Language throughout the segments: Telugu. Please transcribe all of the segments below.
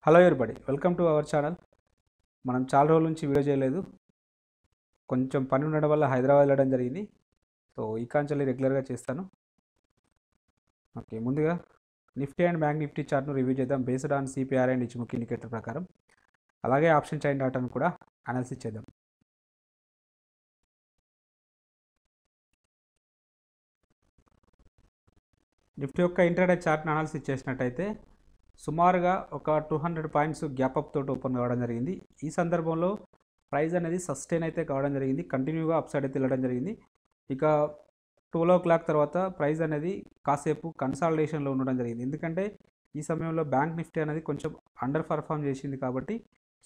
Hello everybody welcome to our channel. మనం చాలా రోజుల నుంచి వీడియో చేయలేదు. కొంచెం పని ఉండడం వల్ల హైదరాబాద్ వెళ్ళడం జరిగింది. సో ఈ కాంచెల్లి రెగ్యులర్గా చేస్తాను. ఓకే, ముందుగా నిఫ్టీ అండ్ బ్యాంక్ నిఫ్టీ చార్ట్ను రివ్యూ చేద్దాం based on CPR and Ichimoku indicator ప్రకారం. అలాగే ఆప్షన్ చైన్ డాటాను కూడా అనాలిసిస్ చేద్దాం. నిఫ్టీ యొక్క ఇంట్రాడే చార్ట్ని అనాలిసిస్ చేసినట్టయితే సుమారుగా ఒక 200 పాయింట్స్ గ్యాప్ అప్ తోటి ఓపెన్ కావడం జరిగింది. ఈ సందర్భంలో ప్రైస్ అనేది సస్టైన్ అయితే కావడం జరిగింది, కంటిన్యూగా అప్ సైడ్ అయితే వెళ్ళడం జరిగింది. ఇక 12 o'clock తర్వాత ప్రైస్ అనేది కాసేపు కన్సాలిడేషన్లో ఉండడం జరిగింది. ఎందుకంటే ఈ సమయంలో బ్యాంక్ నిఫ్టీ అనేది కొంచెం అండర్ పర్ఫామ్ చేసింది కాబట్టి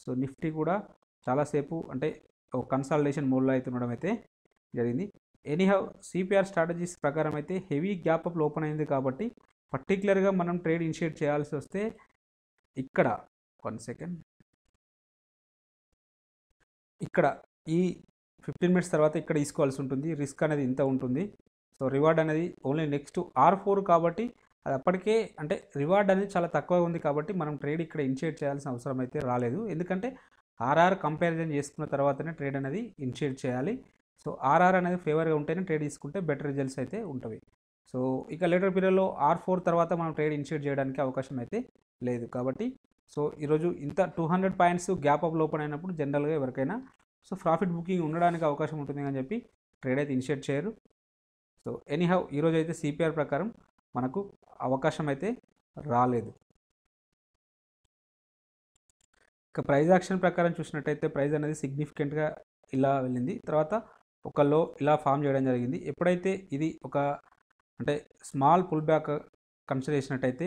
సో నిఫ్టీ కూడా చాలాసేపు అంటే కన్సాలిడేషన్ మోడ్లో అయితే ఉండడం అయితే జరిగింది. ఎనీహౌ సిపిఆర్ స్ట్రాటజీస్ ప్రకారం అయితే హెవీ గ్యాప్ అప్ ఓపెన్ అయింది కాబట్టి పర్టికులర్గా మనం ట్రేడ్ ఇనిషియేట్ చేయాల్సి వస్తే ఇక్కడ 1 సెకండ్, ఇక్కడ ఈ 15 minutes తర్వాత ఇక్కడ తీసుకోవాల్సి ఉంటుంది. రిస్క్ అనేది ఇంత ఉంటుంది. సో రివార్డ్ అనేది ఓన్లీ నెక్స్ట్ R4 కాబట్టి అది అప్పటికే అంటే రివార్డ్ అనేది చాలా తక్కువ ఉంది కాబట్టి మనం ట్రేడ్ ఇక్కడ ఇనిషియేట్ చేయాల్సిన అవసరం అయితే రాలేదు. ఎందుకంటే ఆర్ఆర్ కంపారిజన్ చేసుకున్న తర్వాతనే ట్రేడ్ అనేది ఇనిషియేట్ చేయాలి. సో ఆర్ఆర్ అనేది ఫేవర్గా ఉంటేనే ట్రేడ్ తీసుకుంటే బెటర్ రిజల్ట్స్ అయితే ఉంటాయి. సో ఇక లేటర్ పీరియడ్లో R4 తర్వాత మనం ట్రేడ్ ఇనిషియేట్ చేయడానికి అవకాశం అయితే లేదు కాబట్టి సో ఈరోజు ఇంత 200 పాయింట్స్ గ్యాప్ అప్ ఓపెన్ అయినప్పుడు జనరల్గా ఎవరికైనా సో ప్రాఫిట్ బుకింగ్ ఉండడానికి అవకాశం ఉంటుంది అని చెప్పి ట్రేడ్ అయితే ఇనిషియేట్ చేయరు. సో ఎనీహౌ ఈరోజు అయితే సిపిఆర్ ప్రకారం మనకు అవకాశం అయితే రాలేదు. ఇక ప్రైస్ యాక్షన్ ప్రకారం చూసినట్టయితే ప్రైస్ అనేది సిగ్నిఫికెంట్గా ఇలా వెళ్ళింది. తర్వాత ఒక లో ఇలా ఫామ్ చేయడం జరిగింది. ఎప్పుడైతే ఇది ఒక అంటే స్మాల్ పుల్ బ్యాక్ కన్సిడర్ చేసినట్టయితే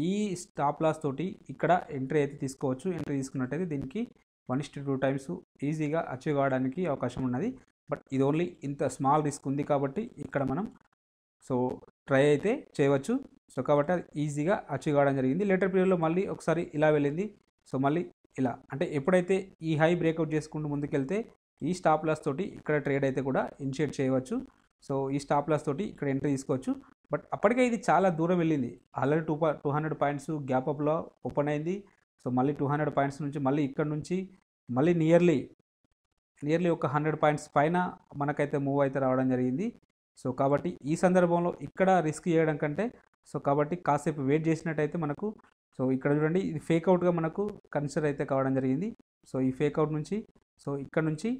ఈ స్టాప్ లాస్ తోటి ఇక్కడ ఎంట్రీ అయితే తీసుకోవచ్చు. ఎంట్రీ తీసుకున్నట్టయితే దీనికి 1:2 times ఈజీగా అచీవ్ కావడానికి అవకాశం ఉన్నది. బట్ ఇది ఓన్లీ ఇంత స్మాల్ రిస్క్ ఉంది కాబట్టి ఇక్కడ మనం సో ట్రై అయితే చేయవచ్చు. సో కాబట్టి అది ఈజీగా అచీవ్ కావడం జరిగింది. లేటర్ పీరియడ్లో మళ్ళీ ఒకసారి ఇలా వెళ్ళింది. సో మళ్ళీ ఇలా అంటే ఎప్పుడైతే ఈ హై బ్రేక్అవుట్ చేసుకుంటూ ముందుకెళ్తే ఈ స్టాప్ లాస్ తోటి ఇక్కడ ట్రేడ్ అయితే కూడా ఇనిషియేట్ చేయవచ్చు. సో ఈ స్టాప్ లాస్ తోటి ఇక్కడ ఎంట్రీ తీసుకోవచ్చు. బట్ అప్పటికే ఇది చాలా దూరం వెళ్ళింది. ఆల్రెడీ 200 పాయింట్స్ గ్యాప్ అప్లో ఓపెన్ అయింది. సో మళ్ళీ 200 పాయింట్స్ నుంచి మళ్ళీ ఇక్కడ నుంచి మళ్ళీ నియర్లీ ఒక 100 పాయింట్స్ పైన మనకైతే మూవ్ అయితే రావడం జరిగింది. సో కాబట్టి ఈ సందర్భంలో ఇక్కడ రిస్క్ చేయడం కంటే సో కాబట్టి కాసేపు వెయిట్ చేసినట్టయితే మనకు సో ఇక్కడ చూడండి ఇది ఫేక్అవుట్గా మనకు కన్సిడర్ అయితే కావడం జరిగింది. సో ఈ ఫేక్అవుట్ నుంచి సో ఇక్కడ నుంచి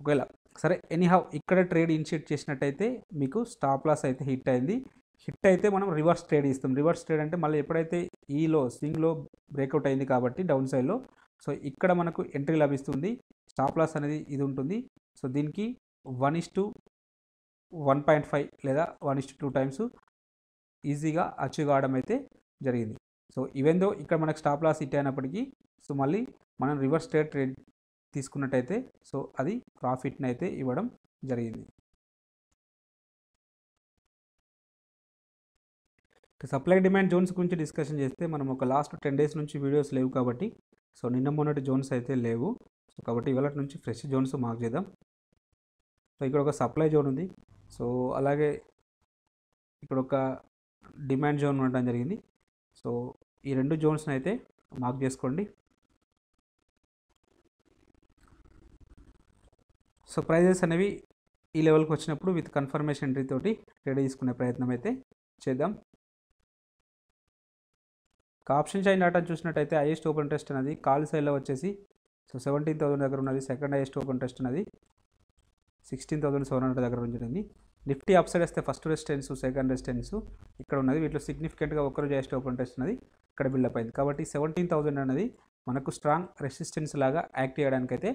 ఒకవేళ సరే ఎనీహౌ ఇక్కడ ట్రేడ్ ఇనిషియేట్ చేసినట్టయితే మీకు స్టాప్ లాస్ అయితే హిట్ అయింది. హిట్ అయితే మనం రివర్స్ ట్రేడ్ ఇస్తాం. రివర్స్ ట్రేడ్ అంటే మళ్ళీ ఎప్పుడైతే ఈలో స్వింగ్లో బ్రేక్అవుట్ అయింది కాబట్టి డౌన్ సైడ్లో సో ఇక్కడ మనకు ఎంట్రీ లభిస్తుంది. స్టాప్ లాస్ అనేది ఇది ఉంటుంది. సో దీనికి 1:1.5 లేదా 1:2 times ఈజీగా అచీవ్ కావడం అయితే జరిగింది. సో ఈవెన్ దో ఇక్కడ మనకు స్టాప్ లాస్ హిట్ అయినప్పటికీ సో మళ్ళీ మనం రివర్స్ ట్రేడ్ తీసుకున్నట్టయితే సో అది ప్రాఫిట్ని అయితే ఇవ్వడం జరిగింది. సప్లై డిమాండ్ జోన్స్ గురించి డిస్కషన్ చేస్తే మనం ఒక లాస్ట్ 10 days నుంచి వీడియోస్ లేవు కాబట్టి సో నిన్న మొన్నటి జోన్స్ అయితే లేవు. సో కాబట్టి ఇవాళ నుంచి ఫ్రెష్ జోన్స్ మార్క్ చేద్దాం. సో ఇక్కడ ఒక సప్లై జోన్ ఉంది. సో అలాగే ఇక్కడ ఒక డిమాండ్ జోన్ ఉండడం జరిగింది. సో ఈ రెండు జోన్స్ని అయితే మార్క్ చేసుకోండి. సో ప్రైజెస్ అనేవి ఈ లెవెల్కి వచ్చినప్పుడు విత్ కన్ఫర్మేషన్ ఎంట్రీ తోటి ట్రేడ్ తీసుకునే ప్రయత్నం అయితే చేద్దాం. ఆప్షన్ చైన్ డాటా చూసినట్టయితే హైయెస్ట్ ఓపెన్ టెస్ట్ అనేది కాల్ సైడ్లో వచ్చేసి సో 17,000 దగ్గర ఉన్నది. సెకండ్ హైయెస్ట్ ఓపెన్ టెస్ట్ అనేది 16,700 దగ్గర ఉంటుంది. నిఫ్టీ అప్ సైడ్ వస్తే ఫస్ట్ రెసిస్టెన్స్ సెకండ్ రెసిస్టెన్స్ ఇక్కడ ఉన్నది. వీటిలో సిగ్నిఫికెంట్గా ఒక్కరోజు హైయెస్ట్ ఓపెన్ టెస్ట్ అనేది ఇక్కడ బిల్డప్ అయింది కాబట్టి 17,000 అనేది మనకు స్ట్రాంగ్ రెసిస్టెన్స్ లాగా యాక్ట్ చేయడానికి అయితే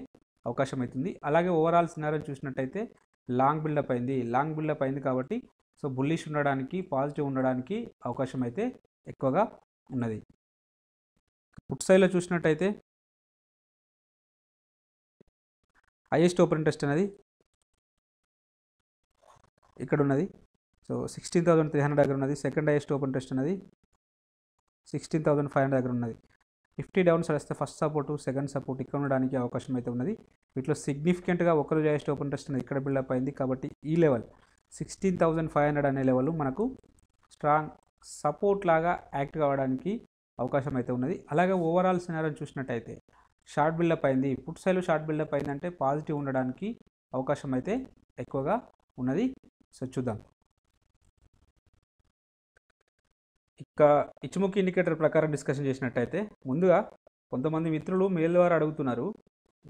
అవకాశం అవుతుంది. అలాగే ఓవరాల్ సినారియో చూసినట్టయితే లాంగ్ బిల్డప్ అయింది కాబట్టి సో బుల్లిష్ ఉండడానికి పాజిటివ్ ఉండడానికి అవకాశం అయితే ఎక్కువగా ఉన్నది. పుట్ సైడ్లో చూసినట్టయితే హైయెస్ట్ ఓపెన్ టెస్ట్ అనేది ఇక్కడ ఉన్నది. సో 16,300 దగ్గర ఉన్నది. సెకండ్ హైయెస్ట్ ఓపెన్ టెస్ట్ అనేది 16,500 దగ్గర ఉన్నది. నిఫ్టీ డౌన్ సైడ్ వస్తే ఫస్ట్ సపోర్టు సెకండ్ సపోర్ట్ ఇక్కడ ఉండడానికి అవకాశం అయితే ఉన్నది. వీటిలో సిగ్నిఫికెంట్గా ఒకరోజు హైయెస్ట్ ఓపెన్ టెస్ట్ అనేది ఇక్కడ బిల్డప్ అయింది కాబట్టి ఈ లెవెల్ 16,500 అనే లెవెల్ మనకు స్ట్రాంగ్ సపోర్ట్ లాగా యాక్ట్ కావడానికి అవకాశం అయితే ఉన్నది. అలాగే ఓవరాల్ సినారియోని చూసినట్టయితే షార్ట్ బిల్డప్ అయింది, పుట్ సైడ్లో షార్ట్ బిల్డప్ అయిందంటే పాజిటివ్ ఉండడానికి అవకాశం అయితే ఎక్కువగా ఉన్నది. సో చూద్దాం. ఇక ఇచ్చిముఖి ఇండికేటర్ ప్రకారం డిస్కషన్ చేసినట్టయితే ముందుగా కొంతమంది మిత్రులు మెయిల్ ద్వారా అడుగుతున్నారు,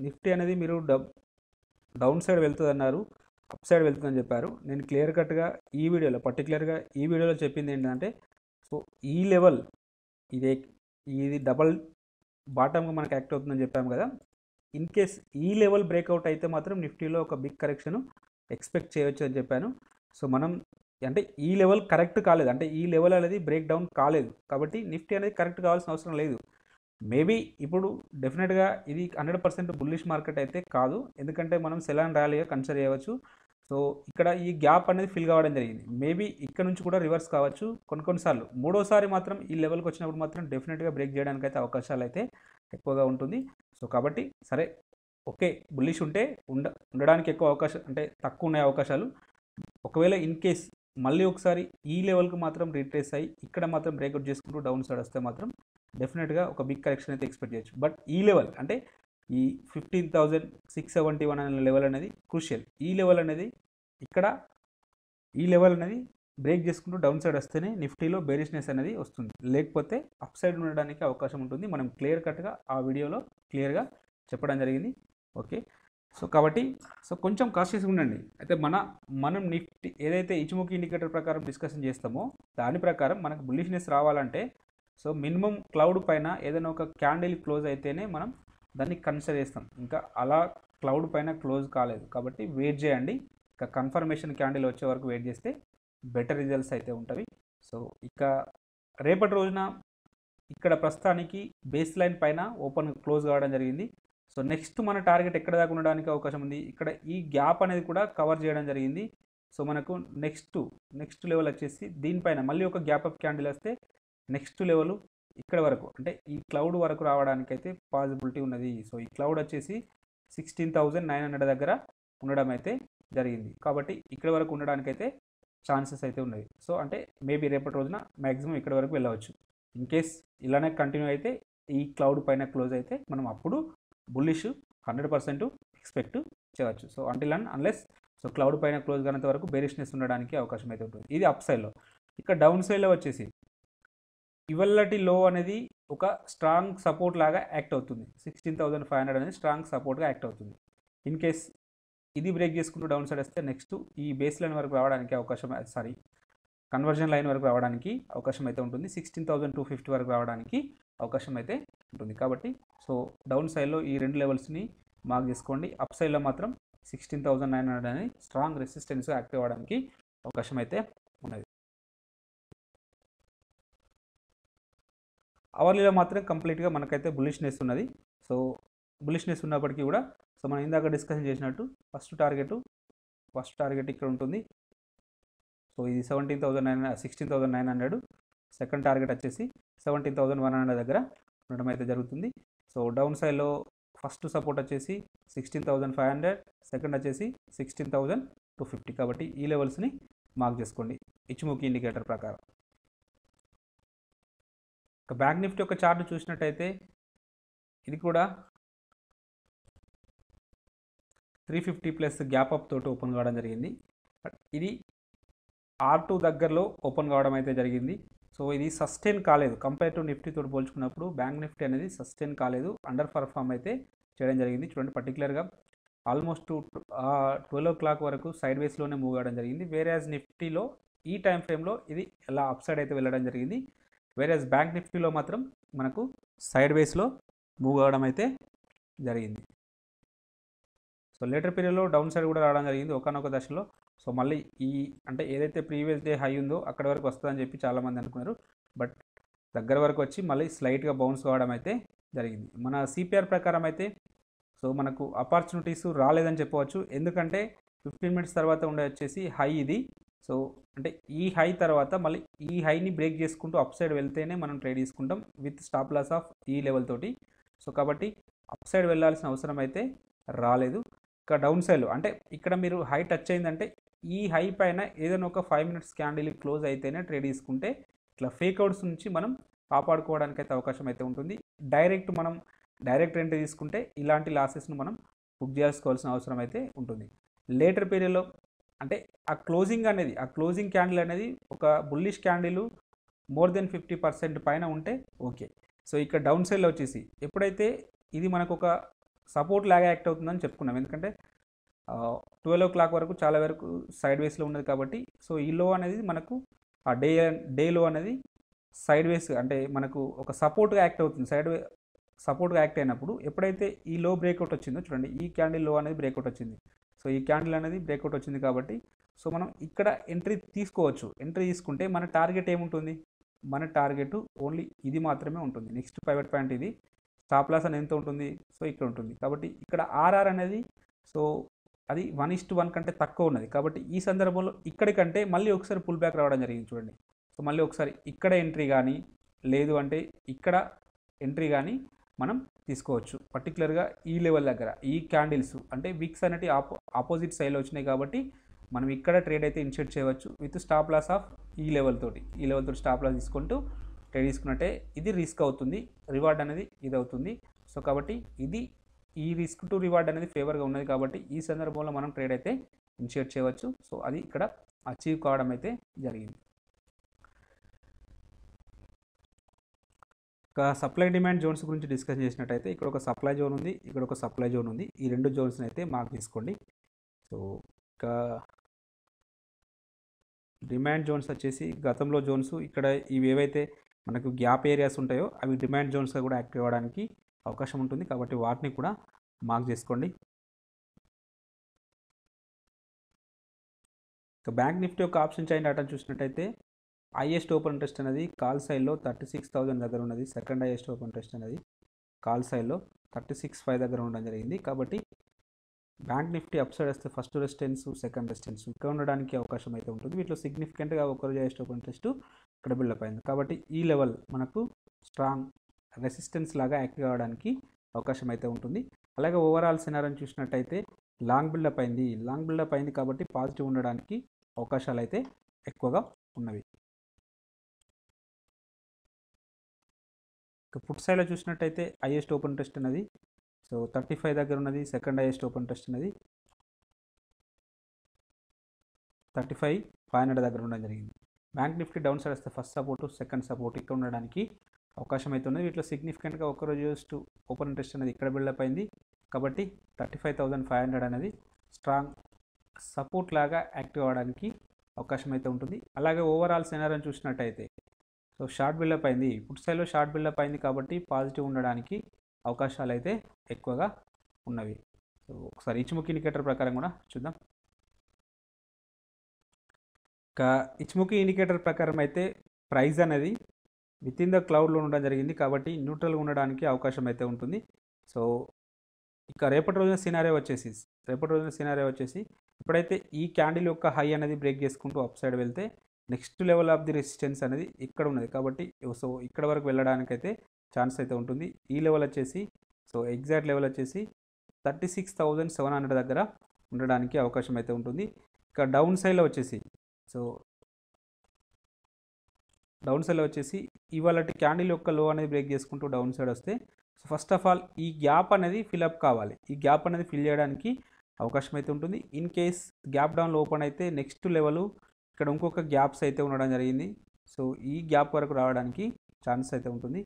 నిఫ్టీ అనేది మీరు డౌన్ సైడ్ వెళ్తుంది అన్నారు, అప్ సైడ్ వెళ్తుందని చెప్పారు. నేను క్లియర్ కట్గా ఈ వీడియోలో పర్టికులర్గా ఈ వీడియోలో చెప్పింది ఏంటంటే, సో ఈ లెవెల్ ఇది డబల్ బాటమ్గా మనకు యాక్ట్ అవుతుందని చెప్పాము కదా. ఇన్ కేస్ ఈ లెవెల్ బ్రేక్అవుట్ అయితే మాత్రం నిఫ్టీలో ఒక బిగ్ కరెక్షన్ ఎక్స్పెక్ట్ చేయవచ్చు అని చెప్పాను. సో మనం అంటే ఈ లెవెల్ కరెక్ట్ కాలేదు, అంటే ఈ లెవెల్ అనేది బ్రేక్ డౌన్ కాలేదు, కాబట్టి నిఫ్టీ అనేది కరెక్ట్ కావాల్సిన అవసరం లేదు. మేబీ ఇప్పుడు డెఫినెట్గా ఇది 100% బుల్లిష్ మార్కెట్ అయితే కాదు, ఎందుకంటే మనం సెల్ అండ్ ర్యాలీగా కన్సిడర్ చేయవచ్చు. సో ఇక్కడ ఈ గ్యాప్ అనేది ఫిల్ కావడం జరిగింది. మేబీ ఇక్కడ నుంచి కూడా రివర్స్ కావచ్చు కొన్నిసార్లు. మూడోసారి మాత్రం ఈ లెవెల్కి వచ్చినప్పుడు మాత్రం డెఫినెట్గా బ్రేక్ చేయడానికి అయితే అవకాశాలు అయితే ఎక్కువగా ఉంటుంది. సో కాబట్టి సరే ఓకే, బుల్లిష్ ఉంటే ఉండడానికి ఎక్కువ అవకాశం అంటే తక్కువ ఉన్నాయి అవకాశాలు. ఒకవేళ ఇన్ కేస్ మళ్ళీ ఒకసారి ఈ లెవెల్కి మాత్రం రీట్రేస్ అయ్యి ఇక్కడ మాత్రం బ్రేక్అవుట్ చేసుకుంటూ డౌన్ సైడ్ వస్తే మాత్రం డెఫినెట్గా ఒక బిగ్ కరెక్షన్ అయితే ఎక్స్పెక్ట్ చేయొచ్చు. బట్ ఈ లెవెల్ అంటే ఈ 15,671 అనే లెవెల్ అనేది క్రూషియల్. ఈ లెవెల్ అనేది ఈ లెవెల్ అనేది బ్రేక్ చేసుకుంటూ డౌన్ సైడ్ వస్తేనే నిఫ్టీలో బేరిష్నెస్ అనేది వస్తుంది, లేకపోతే అప్ సైడ్ ఉండడానికి అవకాశం ఉంటుంది. మనం క్లియర్ కట్గా ఆ వీడియోలో క్లియర్గా చెప్పడం జరిగింది. ఓకే, సో కాబట్టి కొంచెం కాషియస్గా ఉండండి. అయితే మనం నిఫ్టీ ఏదైతే ఇచ్చిముఖి ఇండికేటర్ ప్రకారం డిస్కషన్ చేస్తామో దాని ప్రకారం మనకు బుల్లిష్నెస్ రావాలంటే సో మినిమం క్లౌడ్ పైన ఏదైనా ఒక క్యాండిల్ క్లోజ్ అయితేనే మనం దాన్ని కన్సిడర్ చేస్తాం. ఇంకా అలా క్లౌడ్ పైన క్లోజ్ కాలేదు కాబట్టి వెయిట్ చేయండి. ఇంకా కన్ఫర్మేషన్ క్యాండిల్ వచ్చే వరకు వెయిట్ చేస్తే బెటర్ రిజల్ట్స్ అయితే ఉంటవి. సో ఇక రేపటి రోజున ఇక్కడ ప్రస్తుతానికి బేస్ లైన్ పైన ఓపెన్ క్లోజ్ కావడం జరిగింది. సో నెక్స్ట్ మన టార్గెట్ ఎక్కడ దాకా ఉండడానికి అవకాశం ఉంది, ఇక్కడ ఈ గ్యాప్ అనేది కూడా కవర్ చేయడం జరిగింది. సో మనకు నెక్స్ట్ లెవెల్ వచ్చేసి దీనిపైన మళ్ళీ ఒక గ్యాప్ అప్ క్యాండిల్ వస్తే నెక్స్ట్ లెవెల్ ఇక్కడ వరకు అంటే ఈ క్లౌడ్ వరకు రావడానికి అయితే పాసిబిలిటీ ఉన్నది. సో ఈ క్లౌడ్ వచ్చేసి 16,900 దగ్గర ఉండడం అయితే జరిగింది, కాబట్టి ఇక్కడ వరకు ఉండడానికైతే ఛాన్సెస్ అయితే ఉన్నాయి. సో అంటే మేబీ రేపటి రోజున మ్యాక్సిమం ఇక్కడ వరకు వెళ్ళవచ్చు. ఇన్ కేస్ ఇలానే కంటిన్యూ అయితే ఈ క్లౌడ్ పైన క్లోజ్ అయితే మనం అప్పుడు బుల్లిష్ 100% ఎక్స్పెక్ట్ చేయవచ్చు. So until and unless so cloud పైన క్లోజ్ కానంత వరకు బేరిష్నెస్ ఉండడానికి అవకాశం అయితే ఉంటుంది. ఇది అప్ సైడ్లో. ఇక డౌన్ సైడ్లో వచ్చేసి ఇవల్లటి లో అనేది ఒక స్ట్రాంగ్ సపోర్ట్ లాగా యాక్ట్ అవుతుంది. 16,500 అనేది స్ట్రాంగ్ సపోర్ట్గా యాక్ట్ అవుతుంది. ఇన్ కేస్ ఇది బ్రేక్ చేసుకుంటూ డౌన్ సైడ్ వస్తే నెక్స్ట్ ఈ బేస్ లైన్ వరకు రావడానికి కన్వర్జన్ లైన్ వరకు రావడానికి అవకాశం అయితే ఉంటుంది. 16,250 వరకు రావడానికి అవకాశం అయితే ఉంటుంది. కాబట్టి సో డౌన్ సైడ్లో ఈ రెండు లెవెల్స్ని మార్క్ చేసుకోండి. అప్ సైడ్లో మాత్రం 16,900 అనేది స్ట్రాంగ్ రెసిస్టెన్స్గా యాక్టివ్ అవ్వడానికి అవకాశం అయితే ఉన్నది. అవర్లీలో మాత్రం కంప్లీట్గా మనకైతే బుల్లిష్నెస్ ఉన్నది. సో బుల్లిష్నెస్ ఉన్నప్పటికీ కూడా సో మనం ఇందాక డిస్కషన్ చేసినట్టు ఫస్ట్ టార్గెట్ ఇక్కడ ఉంటుంది. సో ఇది 16,900. సెకండ్ టార్గెట్ వచ్చేసి 17,100 దగ్గర ఉండడం అయితే జరుగుతుంది. సో డౌన్ సైడ్లో ఫస్ట్ సపోర్ట్ వచ్చేసి 16,500, సెకండ్ వచ్చేసి 16,250. కాబట్టి ఈ లెవెల్స్ని మార్క్ చేసుకోండి ఇచ్చిముఖి ఇండికేటర్ ప్రకారం. ఇక బ్యాంక్ నిఫ్టీ యొక్క చార్ట్ చూసినట్టయితే ఇది కూడా 350 ప్లస్ గ్యాప్ అప్ తోటి ఓపెన్ కావడం జరిగింది. ఇది R2 దగ్గరలో ఓపెన్ కావడం అయితే జరిగింది. సో ఇది సస్టైన్ కాలేదు, కంపేర్ టు నిఫ్టీ తోటి పోల్చుకున్నప్పుడు బ్యాంక్ నిఫ్టీ అనేది సస్టైన్ కాలేదు, అండర్ పర్ఫామ్ అయితే చేయడం జరిగింది. చూడండి పర్టికులర్గా ఆల్మోస్ట్ 12 o'clock వరకు సైడ్ వేస్లోనే మూవ్ అవ్వడం జరిగింది. వేరేయాజ్ నిఫ్టీలో ఈ టైం ఫ్రేమ్లో ఇది ఎలా అప్ సైడ్ అయితే వెళ్ళడం జరిగింది. వేరేయాజ్ బ్యాంక్ నిఫ్టీలో మాత్రం మనకు సైడ్ వేస్లో మూవ్ అవ్వడం అయితే జరిగింది. సో లేటర్ పీరియడ్లో డౌన్ సైడ్ కూడా రావడం జరిగింది ఒకనొక దశలో. సో మళ్ళీ అంటే ఏదైతే ప్రీవియస్ డే హై ఉందో అక్కడ వరకు వస్తుందని చెప్పి చాలామంది అనుకున్నారు. బట్ దగ్గర వరకు వచ్చి మళ్ళీ స్లైట్గా బౌన్స్ కావడం అయితే జరిగింది. మన సిపిఆర్ ప్రకారం అయితే సో మనకు ఆపర్చునిటీస్ రాలేదని చెప్పవచ్చు. ఎందుకంటే 15 minutes తర్వాత ఉండే వచ్చేసి హై ఇది. సో అంటే ఈ హై తర్వాత మళ్ళీ ఈ హైని బ్రేక్ చేసుకుంటూ అప్ సైడ్ వెళ్తేనే మనం ట్రేడ్ తీసుకుంటాం విత్ స్టాప్ లాస్ ఆఫ్ ఈ లెవెల్ తోటి. సో కాబట్టి అప్ సైడ్ వెళ్ళాల్సిన అవసరం అయితే రాలేదు. ఇక డౌన్ సైడ్లో అంటే ఇక్కడ మీరు హై టచ్ అయిందంటే ఈ హై పైన ఏదైనా ఒక 5 minutes క్యాండిల్ క్లోజ్ అయితేనే ట్రేడ్ తీసుకుంటే ఇట్లా ఫేక్ అవుట్స్ నుంచి మనం కాపాడుకోవడానికి అయితే అవకాశం అయితే ఉంటుంది. మనం డైరెక్ట్ ఎంట్రీ తీసుకుంటే ఇలాంటి లాసెస్ను మనం బుక్ చేసుకోవాల్సిన అవసరం అయితే ఉంటుంది. లేటర్ పీరియడ్లో అంటే ఆ క్లోజింగ్ క్యాండిల్ అనేది ఒక బుల్లిష్ క్యాండిల్ మోర్ దెన్ 50% పైన ఉంటే ఓకే. సో ఇక్కడ డౌన్ సైడ్లో వచ్చేసి ఎప్పుడైతే ఇది మనకు ఒక సపోర్ట్ లాగా యాక్ట్ అవుతుందని చెప్పుకున్నాం. ఎందుకంటే 12 o'clock వరకు చాలా వరకు సైడ్ వేస్లో ఉన్నది కాబట్టి, సో ఈ లో అనేది మనకు ఆ డే లో అనేది సైడ్ వేస్ అంటే మనకు ఒక సపోర్ట్గా యాక్ట్ అవుతుంది. సపోర్ట్గా యాక్ట్ అయినప్పుడు ఎప్పుడైతే ఈ లో బ్రేక్అవుట్ వచ్చిందో చూడండి, ఈ క్యాండిల్ లో అనేది బ్రేక్అవుట్ వచ్చింది. సో ఈ క్యాండిల్ అనేది బ్రేక్అవుట్ వచ్చింది కాబట్టి సో మనం ఇక్కడ ఎంట్రీ తీసుకోవచ్చు. ఎంట్రీ తీసుకుంటే మన టార్గెట్ ఏముంటుంది? మన టార్గెట్ ఓన్లీ ఇది మాత్రమే ఉంటుంది. నెక్స్ట్ పైవట్ పాయింట్ ఇది. స్టాప్ లాస్ అనేది ఎంత ఉంటుంది? సో ఇక్కడ ఉంటుంది. కాబట్టి ఇక్కడ ఆర్ఆర్ అనేది సో అది 1:1 కంటే తక్కువ ఉన్నది. కాబట్టి ఈ సందర్భంలో ఇక్కడికంటే మళ్ళీ ఒకసారి పుల్ బ్యాక్ రావడం జరిగింది చూడండి. సో మళ్ళీ ఒకసారి ఇక్కడ ఎంట్రీ కానీ లేదు అంటే ఇక్కడ ఎంట్రీ కానీ మనం తీసుకోవచ్చు. పర్టికులర్గా ఈ లెవెల్ దగ్గర ఈ క్యాండిల్స్ అంటే విక్స్ అనేవి ఆపోజిట్ సైడ్లో వచ్చినాయి కాబట్టి మనం ఇక్కడ ట్రేడ్ అయితే ఇనిషియేట్ చేయవచ్చు విత్ స్టాప్ లాస్ ఆఫ్ ఈ లెవెల్ తోటి స్టాప్ లాస్ తీసుకుంటూ ట్రేడ్ తీసుకున్నట్టే ఇది రిస్క్ అవుతుంది, రివార్డ్ అనేది ఇది అవుతుంది. సో కాబట్టి ఈ రిస్క్ టు రివార్డ్ అనేది ఫేవర్గా ఉన్నది కాబట్టి ఈ సందర్భంలో మనం ట్రేడ్ అయితే ఇనిషియేట్ చేయవచ్చు. సో అది ఇక్కడ అచీవ్ కావడం అయితే జరిగింది. ఒక సప్లై డిమాండ్ జోన్స్ గురించి డిస్కస్ చేసినట్టయితే ఇక్కడ ఒక సప్లై జోన్ ఉంది, ఇక్కడ ఒక సప్లై జోన్ ఉంది. ఈ రెండు జోన్స్ని అయితే మార్క్ తీసుకోండి. సో ఇంకా డిమాండ్ జోన్స్ వచ్చేసి గతంలో జోన్స్ ఇక్కడ ఇవి ఏవైతే మనకు గ్యాప్ ఏరియాస్ ఉంటాయో అవి డిమాండ్ జోన్స్గా కూడా యాక్టివ్ అవ్వడానికి అవకాశం ఉంటుంది కాబట్టి వాటిని కూడా మార్క్ చేసుకోండి. ఇక బ్యాంక్ నిఫ్టీ యొక్క ఆప్షన్ చైన్ డేటాను చూసినట్టయితే హైయెస్ట్ ఓపెన్ ఇంట్రెస్ట్ అనేది కాల్ సైడ్లో 36,000 దగ్గర ఉన్నది. సెకండ్ హైయెస్ట్ ఓపెన్ ఇంట్రెస్ట్ అనేది కాల్ సైడ్లో 36,500 దగ్గర ఉండడం జరిగింది. కాబట్టి బ్యాంక్ నిఫ్టీ అప్ సైడ్ వస్తే ఫస్ట్ రెసిస్టెన్స్, సెకండ్ రెసిస్టెన్స్ ఇక్కడ ఉండడానికి అవకాశం అయితే ఉంటుంది. వీటిలో సిగ్నిఫికెంట్గా ఒకరోజు హైయెస్ట్ ఓపెన్ ఇంట్రెస్ట్ ఇక్కడ బిల్డప్ అయింది కాబట్టి ఈ లెవెల్ మనకు స్ట్రాంగ్ రెసిస్టెన్స్ లాగా యాక్టివ్ అవ్వడానికి అవకాశం అయితే ఉంటుంది. అలాగే ఓవరాల్ సినారియోని చూసినట్టయితే లాంగ్ బిల్డప్ అయింది కాబట్టి పాజిటివ్ ఉండడానికి అవకాశాలు అయితే ఎక్కువగా ఉన్నవి. ఇక పుట్ సైడ్లో చూసినట్టయితే హైయెస్ట్ ఓపెన్ ఇంట్రెస్ట్ అనేది సో 35 దగ్గర ఉన్నది. సెకండ్ హైయెస్ట్ ఓపెన్ ఇంట్రెస్ట్ అనేది 35,500 దగ్గర ఉండడం జరిగింది. బ్యాంక్ నిఫ్టీ డౌన్ సైడ్ వస్తే ఫస్ట్ సపోర్టు, సెకండ్ సపోర్ట్ ఇక్కడ ఉండడానికి అవకాశం అయితే ఉన్నది. వీటిలో సిగ్నిఫికెంట్గా ఒకరోజు జస్ట్ ఓపెన్ ఇంట్రెస్ట్ అనేది ఇక్కడ బిల్డప్ అయింది కాబట్టి 35,500 అనేది స్ట్రాంగ్ సపోర్ట్ లాగా యాక్టివ్ అవ్వడానికి అవకాశం అయితే ఉంటుంది. అలాగే ఓవరాల్ సినారియోని చూసినట్టయితే సో షార్ట్ బిల్డప్ అయింది, పుట్ సైడ్లో షార్ట్ బిల్డప్ అయింది కాబట్టి పాజిటివ్ ఉండడానికి అవకాశాలు అయితే ఎక్కువగా ఉన్నవి. సో ఒకసారి ఇచ్ముఖి ఇండికేటర్ ప్రకారం కూడా చూద్దాం. ఇక ఇచ్ముఖి ఇండికేటర్ ప్రకారం అయితే ప్రైస్ అనేది విత్ ఇన్ ద క్లౌడ్లో ఉండడం జరిగింది కాబట్టి న్యూట్రల్గా ఉండడానికి అవకాశం అయితే ఉంటుంది. సో ఇక రేపటి రోజున సినారియో వచ్చేసి ఎప్పుడైతే ఈ క్యాండిల్ యొక్క హై అనేది బ్రేక్ చేసుకుంటూ అప్ సైడ్ వెళ్తే next level of the resistance అనేది ఇక్కడ ఉన్నది కాబట్టి సో ఇక్కడ వరకు వెళ్ళడానికైతే ఛాన్స్ అయితే ఉంటుంది. ఈ లెవెల్ వచ్చేసి సో ఎగ్జాక్ట్ లెవెల్ వచ్చేసి 36,700 దగ్గర ఉండడానికి అవకాశం అయితే ఉంటుంది. ఇక డౌన్ సైడ్లో వచ్చేసి ఇవాళ క్యాండిల్ యొక్క లో అనేది బ్రేక్ చేసుకుంటూ డౌన్ సైడ్ వస్తే సో ఫస్ట్ ఆఫ్ ఆల్ ఈ గ్యాప్ అనేది ఫిల్అప్ కావాలి. ఈ గ్యాప్ అనేది ఫిల్ చేయడానికి అవకాశం అయితే ఉంటుంది. ఇన్ కేస్ గ్యాప్ డౌన్లో ఓపెన్ అయితే నెక్స్ట్ లెవెల్ ఇక్కడ ఇంకొక గ్యాప్స్ అయితే ఉండడం జరిగింది. సో ఈ గ్యాప్ వరకు రావడానికి ఛాన్స్ అయితే ఉంటుంది.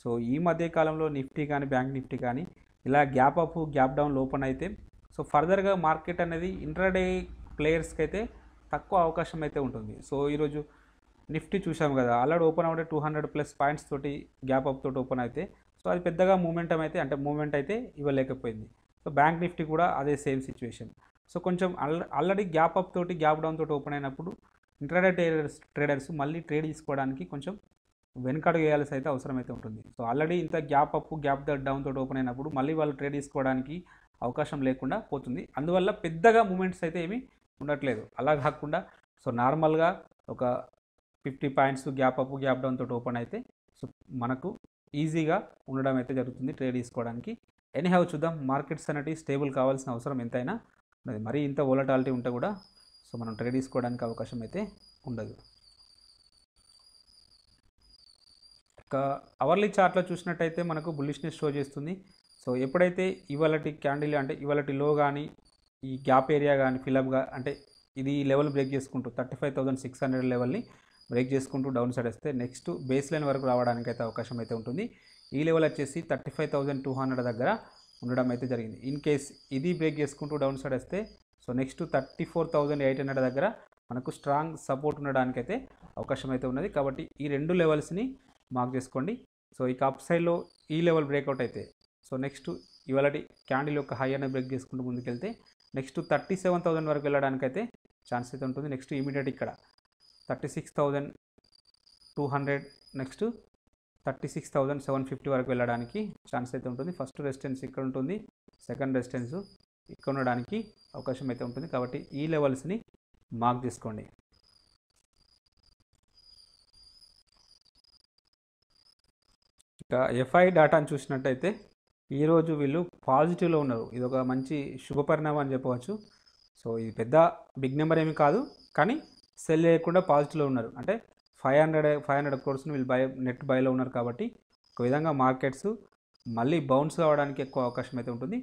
సో ఈ మధ్య కాలంలో నిఫ్టీ కానీ బ్యాంక్ నిఫ్టీ కానీ ఇలా gap up gap down open అయితే సో ఫర్దర్గా మార్కెట్ అనేది ఇంట్రాడే ప్లేయర్స్కి అయితే తక్కువ అవకాశం అయితే ఉంటుంది. సో ఈరోజు నిఫ్టీ చూసాం కదా, ఆల్రెడీ ఓపెన్ అవ్వడే 200+ పాయింట్స్ తోటి గ్యాప్ అప్ తోటి ఓపెన్ అయితే సో అది పెద్దగా మూమెంట్ అయితే ఇవ్వలేకపోయింది. సో బ్యాంక్ నిఫ్టీ కూడా అదే సేమ్ సిచ్యువేషన్. సో కొంచెం ఆల్రెడీ గ్యాప్ అప్ తోటి గ్యాప్ డౌన్ తోటి ఓపెన్ అయినప్పుడు ఇంట్రాడే ట్రేడర్స్ మళ్ళీ ట్రేడ్ తీసుకోవడానికి కొంచెం వెనుకడుగు వేయాల్సి అయితే అవసరం అయితే ఉంటుంది. సో ఆల్రెడీ ఇంత గ్యాప్ అప్ గ్యాప్ డౌన్ తోటి ఓపెన్ అయినప్పుడు మళ్ళీ వాళ్ళు ట్రేడ్ తీసుకోవడానికి అవకాశం లేకుండా పోతుంది. అందువల్ల పెద్దగా మూమెంట్స్ అయితే ఏమీ ఉండట్లేదు. అలా కాకుండా సో నార్మల్గా ఒక 50 points gap up gap down తోటి ఓపెన్ అయితే సో మనకు ఈజీగా ఉండడం అయితే జరుగుతుంది ట్రేడ్ తీసుకోవడానికి. ఎనీహౌ చూద్దాం, మార్కెట్స్ అనేవి స్టేబుల్ కావాల్సిన అవసరం ఎంతైనా ఉన్నది. మరీ ఇంత వోలటాలిటీ ఉంటే కూడా సో మనం ట్రేడ్ తీసుకోవడానికి అవకాశం అయితే ఉండదు. ఇక అవర్లీ చార్ట్లో చూసినట్టయితే మనకు బుల్లిష్నెస్ షో చేస్తుంది. సో ఎప్పుడైతే ఇవాళటి క్యాండిల్ అంటే ఇవాళటి లో కానీ ఈ గ్యాప్ ఏరియా కానీ ఫిలప్గా అంటే ఇది లెవెల్ బ్రేక్ చేసుకుంటూ 35,600 లెవెల్ని బ్రేక్ చేసుకుంటూ డౌన్ సైడ్ వస్తే నెక్స్ట్ బేస్ లైన్ వరకు రావడానికి అయితే అవకాశం అయితే ఉంటుంది. ఈ లెవెల్ వచ్చేసి 35,200 దగ్గర ఉండడం అయితే జరిగింది. ఇన్ కేస్ ఇది బ్రేక్ చేసుకుంటూ డౌన్ సైడ్ వస్తే సో నెక్స్ట్ 34,800 దగ్గర మనకు స్ట్రాంగ్ సపోర్ట్ ఉండడానికి అయితే అవకాశం అయితే ఉన్నది. కాబట్టి ఈ రెండు లెవెల్స్ని మార్క్ చేసుకోండి. సో ఇక అప్ సైడ్లో ఈ లెవెల్ బ్రేక్అవుట్ అయితే సో నెక్స్ట్ ఇవాళ క్యాండిల్ యొక్క హై అనేది బ్రేక్ చేసుకుంటూ ముందుకెళ్తే నెక్స్ట్ 37,000 వరకు వెళ్ళడానికైతే ఛాన్స్ అయితే ఉంటుంది. నెక్స్ట్ ఇమీడియట్ ఇక్కడ 36,200 నెక్స్ట్ 36,750 వరకు వెళ్ళడానికి ఛాన్స్ అయితే ఉంటుంది. ఫస్ట్ రెసిస్టెన్స్ ఇక్కడ ఉంటుంది, సెకండ్ రెసిస్టెన్స్ ఇక్కడ ఉండడానికి అవకాశం అయితే ఉంటుంది. కాబట్టి ఈ లెవెల్స్ని మార్క్ చేసుకోండి. ఇక ఎఫ్ఐ డేటాను చూసినట్టయితే ఈరోజు వీళ్ళు పాజిటివ్లో ఉన్నారు. ఇది ఒక మంచి శుభపరిణామం అని చెప్పవచ్చు. సో ఇది పెద్ద బిగ్ నెంబర్ ఏమి కాదు, కానీ సెల్ చేయకుండా పాజిటివ్లో ఉన్నారు. అంటే 500 క్రోర్స్ని వీళ్ళు నెట్ బైలో ఉన్నారు. కాబట్టి ఒక విధంగా మార్కెట్స్ మళ్ళీ బౌన్స్ కావడానికి ఎక్కువ అవకాశం అయితే ఉంటుంది.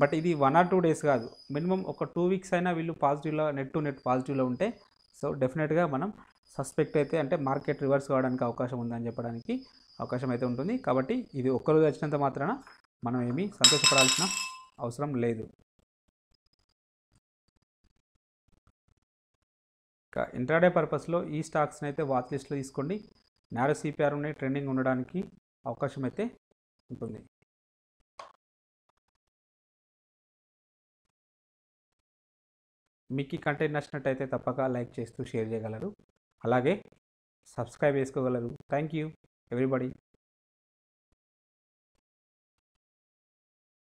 బట్ ఇది 1 or 2 days కాదు, మినిమం ఒక 2 weeks అయినా వీళ్ళు పాజిటివ్లో నెట్ టు నెట్ పాజిటివ్లో ఉంటే సో డెఫినెట్గా మనం సస్పెక్ట్ అయితే అంటే మార్కెట్ రివర్స్ కావడానికి అవకాశం ఉందని చెప్పడానికి అవకాశం అయితే ఉంటుంది. కాబట్టి ఇది ఒక్కరోజు వచ్చినంత మాత్రాన మనం ఏమీ సంతోషపడాల్సిన అవసరం లేదు. ఇంకా ఇంట్రాడే పర్పస్లో ఈ స్టాక్స్ని అయితే వాచ్ లిస్ట్లో తీసుకోండి. నారో సిపిఆర్ ఉన్నాయి, ట్రెండింగ్ ఉండడానికి అవకాశం అయితే ఉంటుంది. మీకు ఈ కంటెంట్ నచ్చినట్టయితే తప్పక లైక్ చేస్తూ షేర్ చేయగలరు, అలాగే సబ్స్క్రైబ్ చేసుకోగలరు. Thank you everybody.